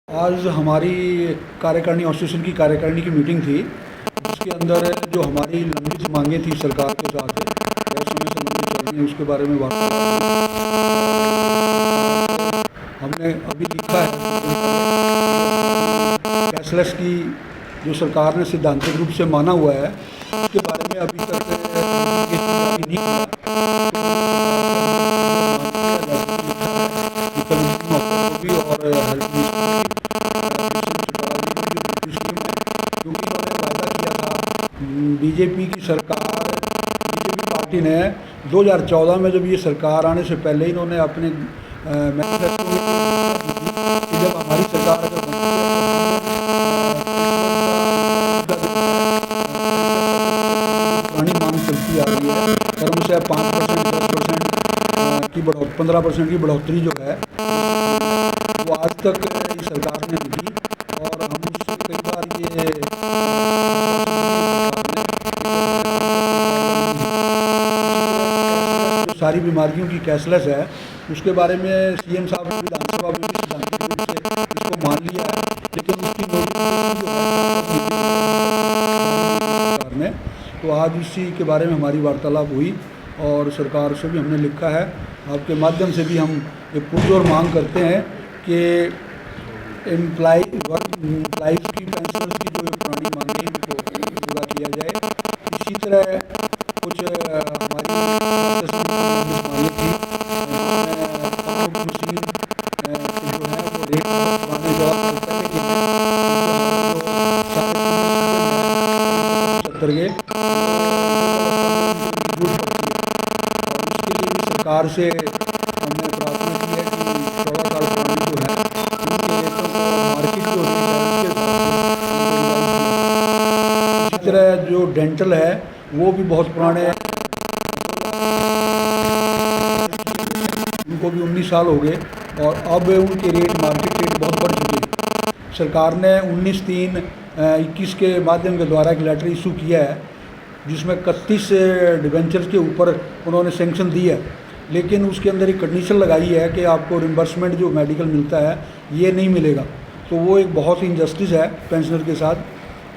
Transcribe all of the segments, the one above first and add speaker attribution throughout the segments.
Speaker 1: आज हमारी कार्यकारिणी एसोसिएशन की कार्यकारिणी की मीटिंग थी, जिसके अंदर जो हमारी लंबित मांगें थी सरकार के साथ बहुत समय से लंबित चल रही हैं, उसके बारे में वार्तालाप हमने अभी लिखा है। कैशलेस की जो सरकार ने सैद्धांतिक रूप से माना हुआ है, उसके बारे में अभी तक नहीं किया। और क्योंकि उन्होंने वायदा किया था, बीजेपी की सरकार, बीजेपी पार्टी ने 2014 में जब ये सरकार आने से पहले इन्होंने अपने मैनिफेस्टो में कि जब हमारी सरकार अगर पुरानी मांग चलती आ रही है, कर्मशः 5%, 10% की 15% की बढ़ोतरी जो है वो आज तक इस सरकार ने दी। और हम उससे कई बार ये सारी बीमारियों की कैशलेस है, उसके बारे में सीएम साहब ने विधानसभा में भी सैद्धांतिक रूप से इसको मान लिया है, लेकिन उसकी सरकार ने तो आज इसी के बारे में हमारी वार्तालाप हुई और सरकार से भी हमने लिखा है। आपके माध्यम से भी हम एक पुरजोर मांग करते हैं कि एम्प्लॉइज़ की पेंशनर्स की जो पुरानी मांगें हैं उनको पूरा किया जाए। इसी तरह कुछ हमारी मांगें थी, मशीन जो है वो रेट पुराने जवाब पहले के 70 के और उसके लिए भी सरकार से हमने प्रार्थना की है कि 16 साल पुरानी जो है उनके रेटों को मार्केट जो रेट है इसी तरह जो डेंटल है वो भी बहुत पुराने हैं, उनको भी 19 साल हो गए और अब उनके रेट मार्केट रेट बहुत बढ़ चुके हैं। सरकार ने 19/3/21 के माध्यम के द्वारा एक लेटर इशू किया है, जिसमें 31 डिवेंचर्स के ऊपर उन्होंने सेंक्शन दी है, लेकिन उसके अंदर एक कंडीशन लगाई है कि आपको रिम्बर्समेंट जो मेडिकल मिलता है ये नहीं मिलेगा। तो वो एक बहुत ही इनजस्टिस है पेंशनर के साथ।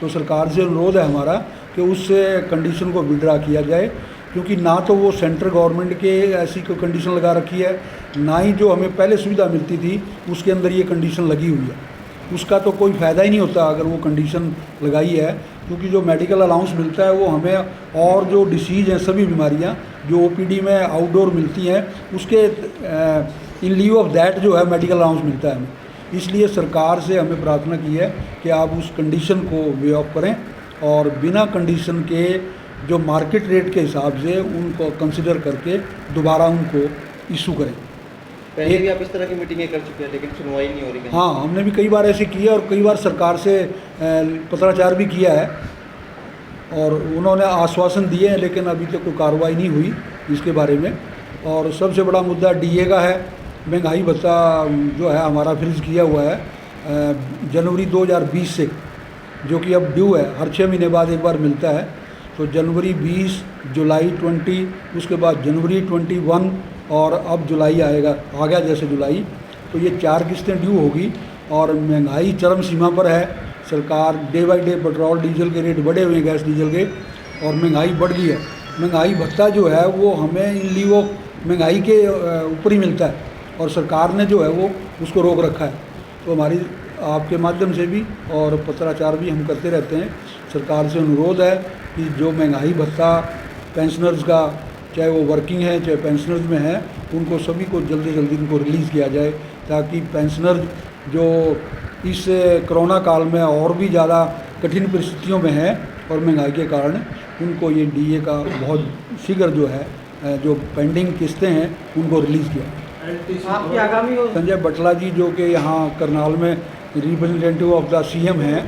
Speaker 1: तो सरकार से अनुरोध है हमारा कि उस कंडीशन को विड्रा किया जाए, क्योंकि ना तो वो सेंट्रल गवर्नमेंट के ऐसी कोई कंडीशन लगा रखी है, ना ही जो हमें पहले सुविधा मिलती थी उसके अंदर ये कंडीशन लगी हुई है। उसका तो कोई फ़ायदा ही नहीं होता अगर वो कंडीशन लगाई है, क्योंकि जो मेडिकल अलाउंस मिलता है वो हमें और जो डिसीज़ हैं सभी बीमारियां जो ओपीडी में आउटडोर मिलती हैं उसके इन लीव ऑफ दैट जो है मेडिकल अलाउंस मिलता है हमें। इसलिए सरकार से हमें प्रार्थना की है कि आप उस कंडीशन को वे ऑफ करें और बिना कंडीशन के जो मार्केट रेट के हिसाब से उनको कंसिडर करके दोबारा उनको इशू करें।
Speaker 2: पहले भी आप इस तरह की मीटिंगें कर चुके हैं लेकिन सुनवाई नहीं हो रही।
Speaker 1: हाँ, हमने भी कई बार ऐसे किया और कई बार सरकार से पत्राचार भी किया है और उन्होंने आश्वासन दिए हैं, लेकिन अभी तक कोई कार्रवाई नहीं हुई इसके बारे में। और सबसे बड़ा मुद्दा डीए का है। महंगाई भत्ता जो है हमारा फ्रीज किया हुआ है जनवरी 2020 से, जो कि अब ड्यू है, हर 6 महीने बाद एक बार मिलता है। तो जनवरी 20, जुलाई 20, उसके बाद जनवरी 21 और अब जुलाई आएगा, आ गया जैसे जुलाई। तो ये 4 किस्तें ड्यू होगी और महंगाई चरम सीमा पर है। सरकार day by day petrol diesel के रेट बढ़े हुए हैं, गैस डीजल के, और महंगाई बढ़ गई है। महंगाई भत्ता जो है वो हमें इन लीव ऑफ महंगाई के ऊपर ही मिलता है और सरकार ने जो है वो उसको रोक रखा है। तो हमारी आपके माध्यम से भी और पत्राचार भी हम करते रहते हैं, सरकार से अनुरोध है कि जो महंगाई भत्ता पेंशनर्स का, चाहे वो वर्किंग है चाहे पेंशनर्स में है, उनको सभी को जल्दी जल्दी उनको रिलीज़ किया जाए, ताकि पेंशनर जो इस कोरोना काल में और भी ज़्यादा कठिन परिस्थितियों में हैं और महंगाई के कारण उनको ये डीए का बहुत शीघ्र जो है जो पेंडिंग किस्तें हैं उनको रिलीज़ किया।
Speaker 2: आपकी आगामी
Speaker 1: संजय बटला जी जो कि यहाँ करनाल में रिप्रेजेंटेटिव ऑफ द सीएम हैं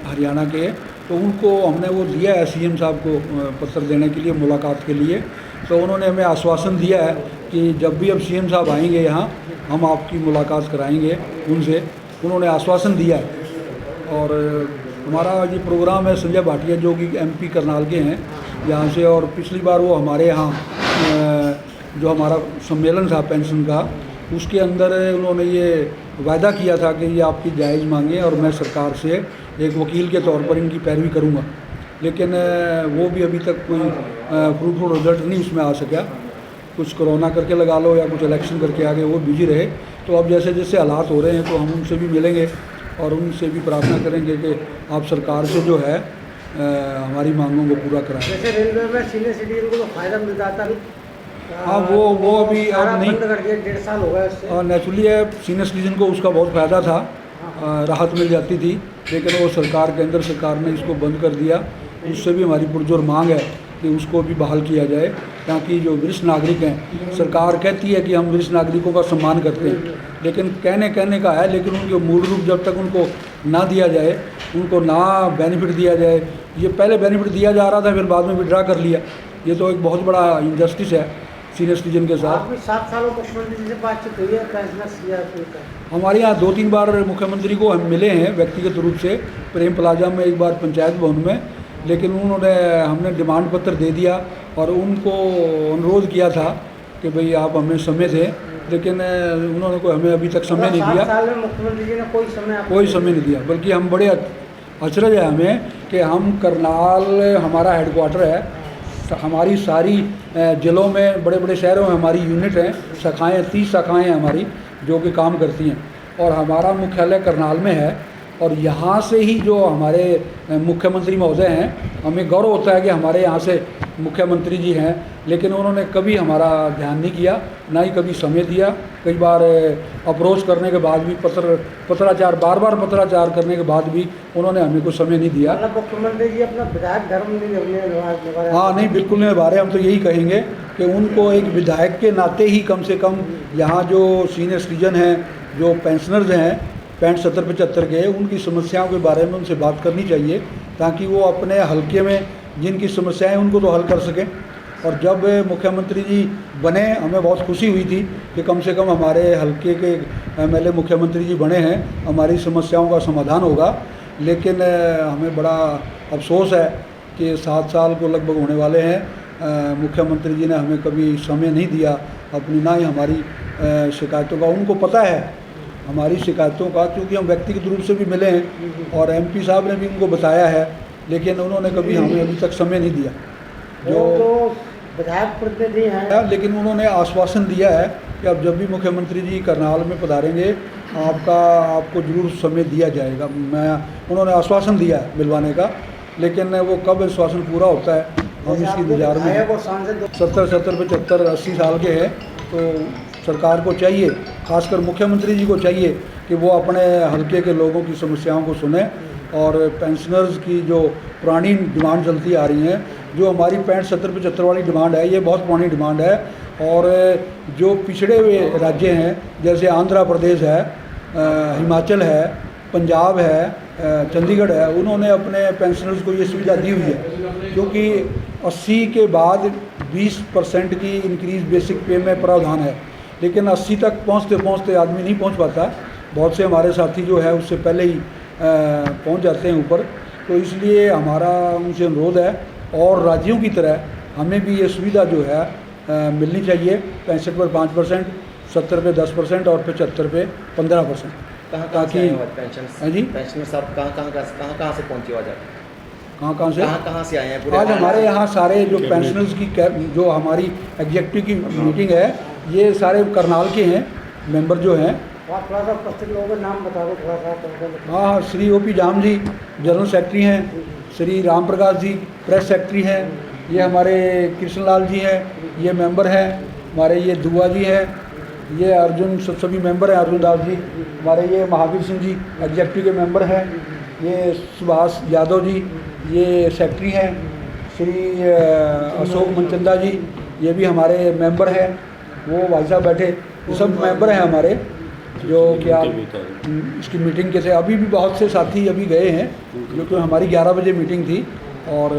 Speaker 1: हरियाणा के, तो उनको हमने वो दिया है सीएम साहब को पत्र देने के लिए, मुलाकात के लिए। तो उन्होंने हमें आश्वासन दिया है कि जब भी अब सीएम साहब आएंगे यहाँ हम आपकी मुलाकात कराएंगे उनसे, उन्होंने आश्वासन दिया है। और हमारा ये प्रोग्राम है, संजय भाटिया जो कि एमपी करनाल के हैं यहाँ से, और पिछली बार वो हमारे यहाँ जो हमारा सम्मेलन था पेंशन का, उसके अंदर उन्होंने ये वायदा किया था कि ये आपकी जायज़ मांगें और मैं सरकार से एक वकील के तौर पर इनकी पैरवी करूँगा, लेकिन वो भी अभी तक कोई फ्रूटफुल रिजल्ट नहीं उसमें आ सका। कुछ कोरोना करके लगा लो या कुछ इलेक्शन करके आगे वो बिजी रहे। तो अब जैसे जैसे हालात हो रहे हैं तो हम उनसे भी मिलेंगे और उनसे भी प्रार्थना करेंगे कि आप सरकार से जो है हमारी मांगों को पूरा कराएं।
Speaker 3: जैसे रेलवे में सीनियर सिटीजन को तो फायदा मिल जाता है।
Speaker 1: हाँ, वो अभी अब नहीं,
Speaker 3: बंद कर दिया, 1.5 साल हो गया इससे।
Speaker 1: और नेचुरली है सीनियर सिटीजन को उसका बहुत फ़ायदा था, राहत मिल जाती थी, लेकिन वो सरकार केंद्र सरकार ने इसको बंद कर दिया। उससे भी हमारी पुरजोर मांग है कि उसको भी बहाल किया जाए, ताकि जो वरिष्ठ नागरिक हैं, सरकार कहती है कि हम वरिष्ठ नागरिकों का सम्मान करते हैं, लेकिन कहने का है, लेकिन उनके मूल रूप जब तक उनको ना दिया जाए, उनको ना बेनिफिट दिया जाए। ये पहले बेनिफिट दिया जा रहा था, फिर बाद में विड्रा कर लिया। ये तो एक बहुत बड़ा इनजस्टिस है सीनियर सिटीजन के साथ।
Speaker 3: आपने 7 सालों मुख्यमंत्री जी से बातचीत हुई है पेंशनर्स?
Speaker 1: हमारे यहाँ 2-3 बार मुख्यमंत्री को हम मिले हैं व्यक्तिगत रूप से, प्रेम प्लाजा में, एक बार पंचायत भवन में, लेकिन हमने डिमांड पत्र दे दिया और उनको अनुरोध किया था कि भाई आप हमें समय दें, लेकिन उन्होंने हमें अभी तक समय नहीं दिया।
Speaker 3: 7 साल में मुख्यमंत्री जी ने
Speaker 1: कोई समय नहीं दिया, बल्कि हम बड़े अचरज है हमें कि हम करनाल हमारा हेडक्वार्टर है, हमारी सारी ज़िलों में, बड़े बड़े शहरों में हमारी यूनिट हैं, शाखाएँ 30 शाखाएँ हैं हमारी जो कि काम करती हैं, और हमारा मुख्यालय करनाल में है। और यहाँ से ही जो हमारे मुख्यमंत्री महोदय हैं, हमें गौरव होता है कि हमारे यहाँ से मुख्यमंत्री जी हैं, लेकिन उन्होंने कभी हमारा ध्यान नहीं किया, ना ही कभी समय दिया। कई बार अप्रोच करने के बाद भी, पत्राचार बार पत्राचार करने के बाद भी उन्होंने हमें कोई समय नहीं दिया।
Speaker 3: मुख्यमंत्री जी अपना विधायक धर्म नहीं निभा।
Speaker 1: हाँ, नहीं, बिल्कुल नहीं निभा रहे। हम तो यही कहेंगे कि उनको एक विधायक के नाते ही कम से कम यहाँ जो सीनियर सिटीजन हैं, जो पेंशनर्स हैं 65, 70, 75 के, उनकी समस्याओं के बारे में उनसे बात करनी चाहिए, ताकि वो अपने हलके में जिनकी समस्याएं उनको तो हल कर सकें। और जब मुख्यमंत्री जी बने, हमें बहुत खुशी हुई थी कि कम से कम हमारे हलके के एमएलए मुख्यमंत्री जी बने हैं, हमारी समस्याओं का समाधान होगा। लेकिन हमें बड़ा अफसोस है कि 7 साल को लगभग होने वाले हैं, मुख्यमंत्री जी ने हमें कभी समय नहीं दिया अपनी, ना ही हमारी शिकायतों का। उनको पता है हमारी शिकायतों का, क्योंकि हम व्यक्तिगत रूप से भी मिले हैं और एमपी साहब ने भी उनको बताया है, लेकिन उन्होंने कभी हमें अभी तक समय नहीं दिया। जो
Speaker 3: विधायक प्रतिनिधि हैं,
Speaker 1: लेकिन उन्होंने आश्वासन दिया है कि अब जब भी मुख्यमंत्री जी करनाल में पधारेंगे, आपको जरूर समय दिया जाएगा। उन्होंने आश्वासन दिया है मिलवाने का, लेकिन वो कब आश्वासन पूरा होता है हम इसकी इंतजार में हैं। 70, 75, 80 साल के हैं, तो सरकार को चाहिए, खासकर मुख्यमंत्री जी को चाहिए कि वो अपने हलके के लोगों की समस्याओं को सुने। और पेंशनर्स की जो पुरानी डिमांड चलती आ रही हैं, जो हमारी 65, 70, 75 वाली डिमांड है, ये बहुत पुरानी डिमांड है। और जो पिछड़े हुए राज्य हैं, जैसे आंध्र प्रदेश है, हिमाचल है, पंजाब है, चंडीगढ़ है, उन्होंने अपने पेंशनर्स को ये सुविधा दी हुई है, क्योंकि 80 के बाद 20% की इंक्रीज़ बेसिक पे में प्रावधान है, लेकिन 80 तक पहुँचते आदमी नहीं पहुँच पाता। बहुत से हमारे साथी जो है उससे पहले ही पहुँच जाते हैं ऊपर। तो इसलिए हमारा उनसे अनुरोध है, और राज्यों की तरह हमें भी ये सुविधा जो है मिलनी चाहिए। 65 पर 5%, 70 पे 10% और 75 पे 15%।
Speaker 2: ताकि
Speaker 1: जी
Speaker 2: पेंशनर साहब कहाँ से पहुँचे हो जाए?
Speaker 1: कहाँ से
Speaker 2: आए हैं?
Speaker 1: आज हमारे यहाँ सारे जो पेंशनर्स की जो हमारी एग्जेक्टिव की मीटिंग है, ये सारे करनाल के हैं मेंबर जो हैं।
Speaker 3: आप थोड़ा सा उपस्थित लोगों का नाम बता दो थोड़ा सा।
Speaker 1: हाँ, श्री ओपी जाम जी जनरल सेक्रेटरी हैं, श्री राम प्रकाश जी प्रेस सेक्रेटरी हैं, ये हमारे कृष्णलाल जी हैं, ये मेंबर हैं हमारे, ये दुआ जी हैं, ये अर्जुन, सभी मेंबर हैं, अर्जुन दास जी हमारे, ये महावीर सिंह जी एग्जेक्टिव के मेंबर हैं, ये सुभाष यादव जी ये सेक्रेटरी हैं, श्री अशोक मनचंदा जी ये भी हमारे मेंबर हैं, वो भाई साहब बैठे, सब मेंबर हैं हमारे, जो कि आप इसकी मीटिंग के थे। अभी भी बहुत से साथी अभी गए हैं, क्योंकि हमारी 11 बजे मीटिंग थी और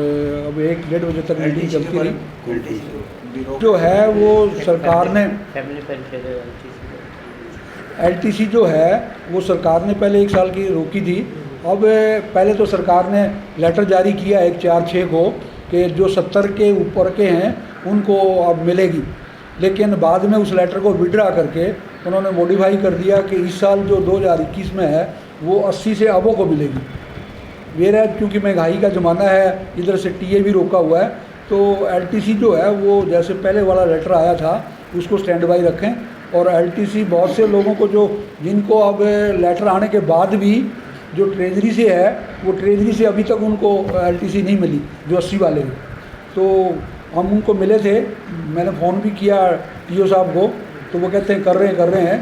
Speaker 1: अब 1-1:30 बजे तक मीटिंग चलती रही। जो है वो सरकार ने LTC जो है वो सरकार ने पहले 1 साल की रोकी थी। अब पहले तो सरकार ने लेटर जारी किया 1/4/6 को कि जो 70 के ऊपर के हैं उनको अब मिलेगी, लेकिन बाद में उस लेटर को विड्रा करके उन्होंने मॉडिफाई कर दिया कि इस साल जो 2021 में है वो 80 से अबों को मिलेगी। मेरा क्योंकि महंगाई का ज़माना है, इधर से टीए भी रोका हुआ है, तो एलटीसी जो है वो जैसे पहले वाला लेटर आया था उसको स्टैंड बाई रखें। और एलटीसी बहुत से लोगों को जिनको अब लेटर आने के बाद भी जो ट्रेजरी से है, वो ट्रेजरी से अभी तक उनको एलटीसी नहीं मिली, जो 80 वाले हैं। तो हम उनको मिले थे, मैंने फ़ोन भी किया टीओ साहब को, तो वो कहते हैं कर रहे हैं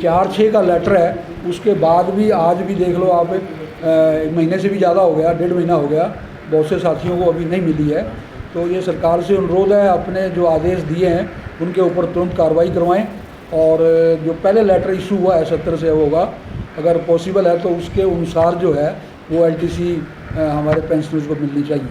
Speaker 1: 4-6 का लेटर है, उसके बाद भी आज भी देख लो आप, एक महीने से भी ज़्यादा हो गया, 1.5 महीना हो गया, बहुत से साथियों को अभी नहीं मिली है। तो ये सरकार से अनुरोध है, अपने जो आदेश दिए हैं उनके ऊपर तुरंत कार्रवाई करवाएं, और जो पहले लेटर इशू हुआ है 70 से होगा, अगर पॉसिबल है तो उसके अनुसार जो है वो एलटीसी हमारे पेंशनर्स को मिलनी चाहिए।